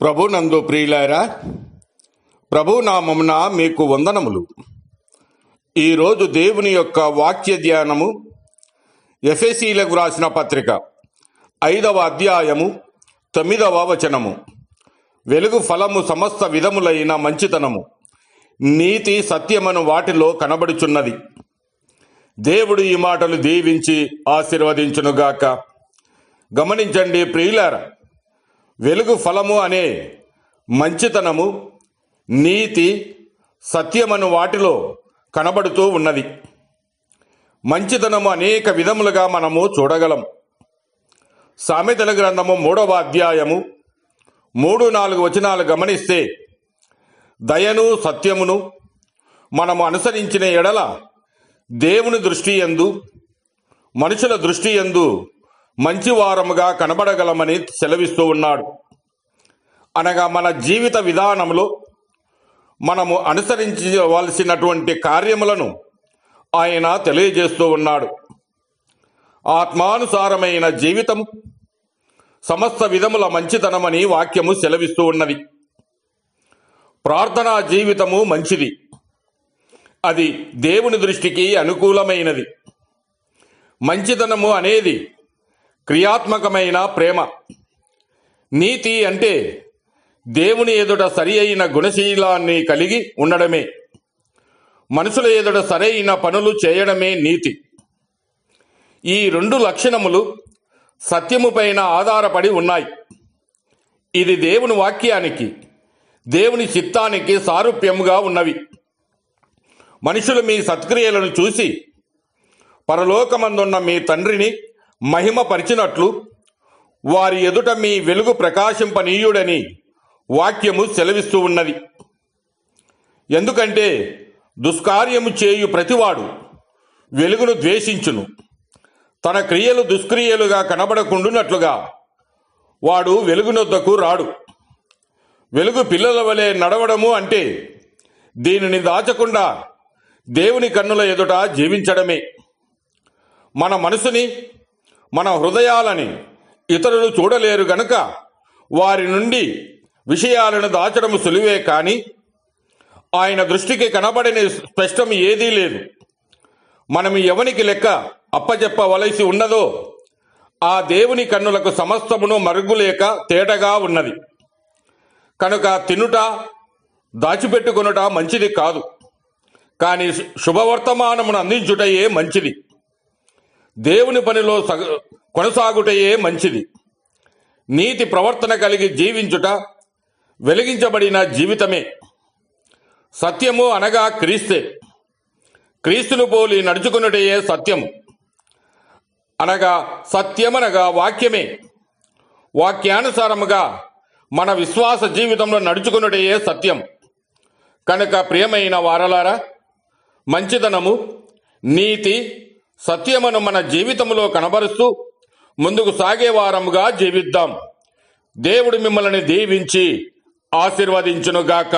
ప్రభు నందు ప్రియులారా, ప్రభు నామమున మీకు వందనములు. ఈరోజు దేవుని యొక్క వాక్య ధ్యానము ఎఫెసీలకు వ్రాసిన పత్రిక 5వ అధ్యాయము 9వ వచనము. వెలుగు ఫలము సమస్త విధములైన మంచితనము, నీతి, సత్యమను వాటిలో కనబడుచున్నది. దేవుడు ఈ మాటలు దీవించి ఆశీర్వదించునుగాక. గమనించండి ప్రియులారా, వెలుగు ఫలము అనే మంచితనము, నీతి, సత్యమను వాటిలో కనబడుతూ ఉన్నది. మంచితనము అనేక విధములుగా మనము చూడగలం. సామెతల గ్రంథము 3వ అధ్యాయము 3-4 వచనాలు గమనిస్తే, దయను సత్యమును మనము అనుసరించిన ఎడల దేవుని దృష్టి యందు, మనుషుల దృష్టి యందు మంచివారముగా కనబడగలమని సెలవిస్తూ ఉన్నాడు. అనగా మన జీవిత విధానంలో మనము అనుసరించవలసినటువంటి కార్యములను ఆయన తెలియజేస్తూ ఉన్నాడు. ఆత్మానుసారమైన జీవితం సమస్త విధముల మంచితనమని వాక్యము సెలవిస్తూ ఉన్నది. ప్రార్థనా జీవితము మంచిది, అది దేవుని దృష్టికి అనుకూలమైనది. మంచితనము అనేది క్రియాత్మకమైన ప్రేమ. నీతి అంటే దేవుని ఎదుట సరి అయిన గుణశీలాన్ని కలిగి ఉండడమే. మనుషుల ఎదుట సరైన పనులు చేయడమే నీతి. ఈ 2 లక్షణములు సత్యము పైన ఆధారపడి ఉన్నాయి. ఇది దేవుని వాక్యానికి, దేవుని చిత్తానికి సారూప్యముగా ఉన్నవి. మనుషులు మీ సత్క్రియలను చూసి పరలోకమందున్న మీ తండ్రిని మహిమపరిచినట్లు వారి ఎదుట మీ వెలుగు ప్రకాశింపనీయుడని వాక్యము సెలవిస్తూ ఉన్నది. ఎందుకంటే దుష్కార్యము చేయు ప్రతివాడు వెలుగును ద్వేషించును, తన క్రియలు దుష్క్రియలుగా కనబడకుండునట్లుగా వాడు వెలుగునొద్దకు రాడు. వెలుగు పిల్లల వలె నడవడము అంటే దీనిని దాచకుండా దేవుని కన్నుల ఎదుట జీవించడమే. మన మనసుని, మన హృదయాలని ఇతరులు చూడలేరు గనుక వారి నుండి విషయాలను దాచడం సులువే, కానీ ఆయన దృష్టికి కనబడని స్పష్టం ఏదీ లేదు. మనం ఎవనికి లెక్క అప్పచెప్పవలసి ఉన్నదో ఆ దేవుని కన్నులకు సమస్తమును మరుగులేక తేటగా ఉన్నది. కనుక తినుట, దాచిపెట్టుకొనుట మంచిది కాదు, కానీ శుభవర్తమానమును అందించుటయే మంచిది. దేవుని పనిలో కొనసాగుటయే మంచిది. నీతి ప్రవర్తన కలిగి జీవించుట వెలిగించబడిన జీవితమే. సత్యము అనగా క్రీస్తే. క్రీస్తును పోలి నడుచుకున్నటయే సత్యము. అనగా సత్యమనగా వాక్యమే. వాక్యానుసారముగా మన విశ్వాస జీవితంలో నడుచుకున్నటయే సత్యం. కనుక ప్రియమైన వారలారా, మంచితనము, నీతి, సత్యమును మన జీవితంలో కనబరుస్తూ ముందుకు సాగే వారముగా జీవిద్దాం. దేవుడు మిమ్మల్ని దీవించి ఆశీర్వదించునుగాక.